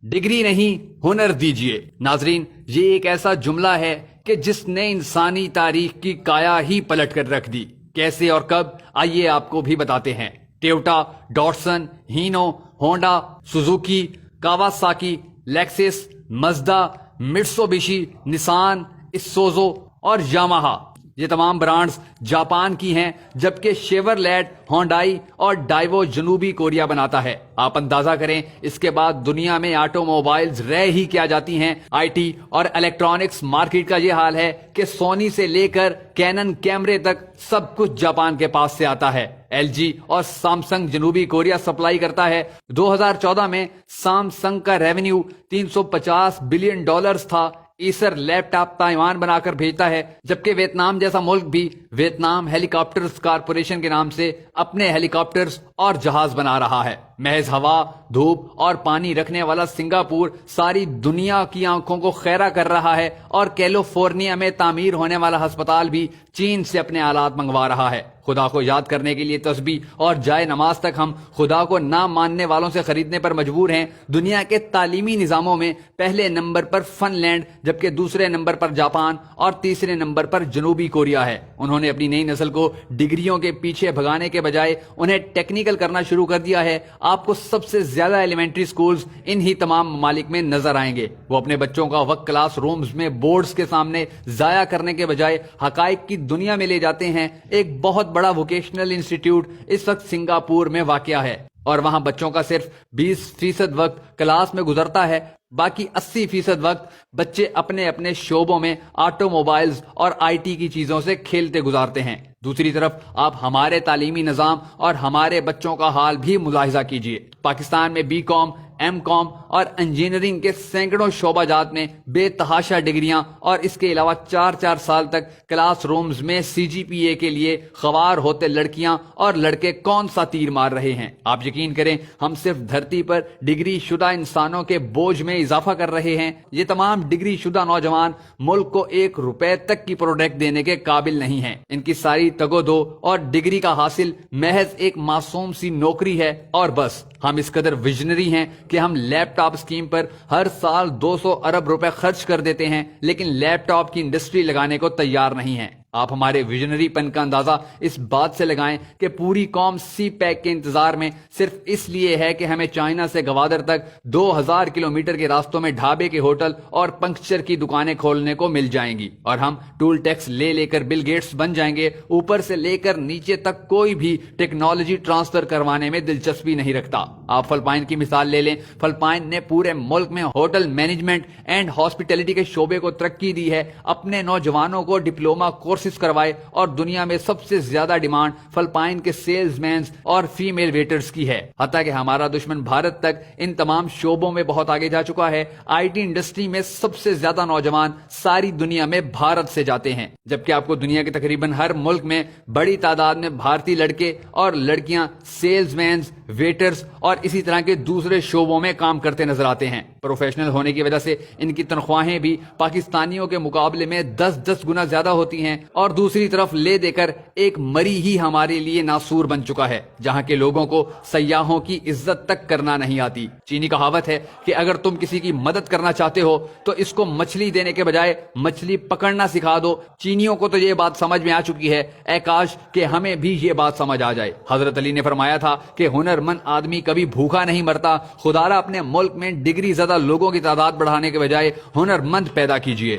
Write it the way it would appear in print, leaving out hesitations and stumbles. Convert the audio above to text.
Degree نہیں ہنر دیجیے۔ ناظرین، یہ ایک ایسا جملہ ہے کہ جس نے انسانی تاریخ کی کایا ہی پلٹ کر رکھ دی۔ کیسے اور کب، آئیے آپ کو بھی بتاتے ہیں۔ Toyota, Datsun, Hino, Honda, Suzuki, Kawasaki, Lexus, Mazda, Mitsubishi, Nissan, Isuzu اور یاماہا، یہ تمام برانڈز جاپان کی ہیں، جبکہ شیورلیٹ، ہونڈائی اور ڈائیوو جنوبی کوریا بناتا ہے۔ آپ اندازہ کریں اس کے بعد دنیا میں آٹو موبائلز رہ ہی کیا جاتی ہیں۔ آئی ٹی اور الیکٹرانکس مارکیٹ کا یہ حال ہے کہ سونی سے لے کر کینن کیمرے تک سب کچھ جاپان کے پاس سے آتا ہے۔ ایل جی اور سامسنگ جنوبی کوریا سپلائی کرتا ہے۔ 2014 میں سامسنگ کا ریونیو $350 بلین تھا۔ ایسر لیپ ٹاپ تائیوان بنا کر بھیجتا ہے، جبکہ ویتنام جیسا ملک بھی ویتنام ہیلی کاپٹرز کارپوریشن کے نام سے اپنے ہیلی کاپٹرز اور جہاز بنا رہا ہے۔ محض ہوا، دھوپ اور پانی رکھنے والا سنگاپور ساری دنیا کی آنکھوں کو خیرہ کر رہا ہے، اور کیلیفورنیا میں تعمیر ہونے والا ہسپتال بھی چین سے اپنے آلات منگوا رہا ہے۔ خدا کو یاد کرنے کے لیے تسبیح اور جائے نماز تک ہم خدا کو نہ ماننے والوں سے خریدنے پر مجبور ہیں۔ دنیا کے تعلیمی نظاموں میں پہلے نمبر پر فن لینڈ، جبکہ دوسرے نمبر پر جاپان اور تیسرے نمبر پر جنوبی کوریا ہے۔ انہوں نے اپنی نئی نسل کو ڈگریوں کے پیچھے بھگانے کے بجائے انہیں ٹیکنیکل کرنا شروع کر دیا ہے۔ آپ کو سب سے زیادہ ایلیمنٹری سکولز انہی تمام ممالک میں نظر آئیں گے۔ وہ اپنے بچوں کا وقت کلاس رومز میں بورڈز کے سامنے ضائع کرنے کے بجائے حقائق کی دنیا میں لے جاتے ہیں۔ ایک بہت بڑا ووکیشنل انسٹیٹیوٹ اس وقت سنگاپور میں واقع ہے، اور وہاں بچوں کا صرف 20% وقت کلاس میں گزرتا ہے۔ باقی 80% وقت بچے اپنے اپنے شعبوں میں آٹو موبائلز اور آئی ٹی کی چیزوں سے کھیلتے گزارتے ہیں۔ دوسری طرف آپ ہمارے تعلیمی نظام اور ہمارے بچوں کا حال بھی ملاحظہ کیجئے۔ پاکستان میں بی کام، ایم کام اور انجینئرنگ کے سینکڑوں شعبہ جات میں بے تحاشا ڈگریاں، اور اس کے علاوہ 4 سال تک کلاس رومز میں CGPA کے لیے خوار ہوتے لڑکیاں اور لڑکے کون سا تیر مار رہے ہیں۔ آپ یقین کریں، ہم صرف دھرتی پر ڈگری شدہ انسانوں کے بوجھ میں اضافہ کر رہے ہیں۔ یہ تمام ڈگری شدہ نوجوان ملک کو $1 تک کی پروڈکٹ دینے کے قابل نہیں ہیں۔ ان کی ساری تگو دو اور ڈگری کا حاصل محض ایک معصوم سی نوکری ہے، اور بس۔ ہم اس قدر ویژنری ہیں کہ ہم لیپ ٹاپ اسکیم پر ہر سال 200 ارب روپے خرچ کر دیتے ہیں، لیکن لیپ ٹاپ کی انڈسٹری لگانے کو تیار نہیں ہیں۔ آپ ہمارے ویژنری پن کا اندازہ اس بات سے لگائیں کہ پوری قوم سی پیک کے انتظار میں صرف اس لیے ہے کہ ہمیں چائنا سے گوادر تک 2000 کلومیٹر کے راستوں میں ڈھابے کے ہوٹل اور پنکچر کی دکانیں کھولنے کو مل جائیں گی، اور ہم ٹول ٹیکس لے کر بل گیٹس بن جائیں گے۔ اوپر سے لے کر نیچے تک کوئی بھی ٹیکنالوجی ٹرانسفر کروانے میں دلچسپی نہیں رکھتا۔ آپ فلپائن کی مثال لے لیں۔ فلپائن نے پورے ملک میں ہوٹل مینجمنٹ اینڈ ہاسپٹیلٹی کے شعبے کو ترقی دی ہے، اپنے نوجوانوں کو ڈپلوما کورسز کروائے، اور دنیا میں سب سے زیادہ ڈیمانڈ فلپائن کے سیلز مینز اور فیمیل ویٹرز کی ہے۔ حتیٰ کہ ہمارا دشمن بھارت تک ان تمام شعبوں میں بہت آگے جا چکا ہے۔ آئی ٹی انڈسٹری میں سب سے زیادہ نوجوان ساری دنیا میں بھارت سے جاتے ہیں، جبکہ آپ کو دنیا کے تقریباً ہر ملک میں بڑی تعداد میں بھارتی لڑکے اور لڑکیاں سیلز مینز، ویٹرز اور اسی طرح کے دوسرے شعبوں میں کام کرتے نظر آتے ہیں۔ پروفیشنل ہونے کی وجہ سے ان کی تنخواہیں بھی پاکستانیوں کے مقابلے میں 10 گنا زیادہ ہوتی ہیں، اور دوسری طرف لے دے کر ایک مری ہی ہمارے لیے ناسور بن چکا ہے، جہاں کے لوگوں کو سیاحوں کی عزت تک کرنا نہیں آتی۔ چینی کہاوت ہے کہ اگر تم کسی کی مدد کرنا چاہتے ہو تو اس کو مچھلی دینے کے بجائے مچھلی پکڑنا سکھا دو۔ چینیوں کو تو یہ بات سمجھ میں آ چکی ہے، اے کاش کہ ہمیں بھی یہ بات سمجھ آ جائے۔ حضرت علی نے فرمایا تھا کہ ہنرمند آدمی کبھی بھوکا نہیں مرتا۔ خدا را اپنے ملک میں ڈگری زدہ لوگوں کی تعداد بڑھانے کے بجائے ہنرمند پیدا کیجیے۔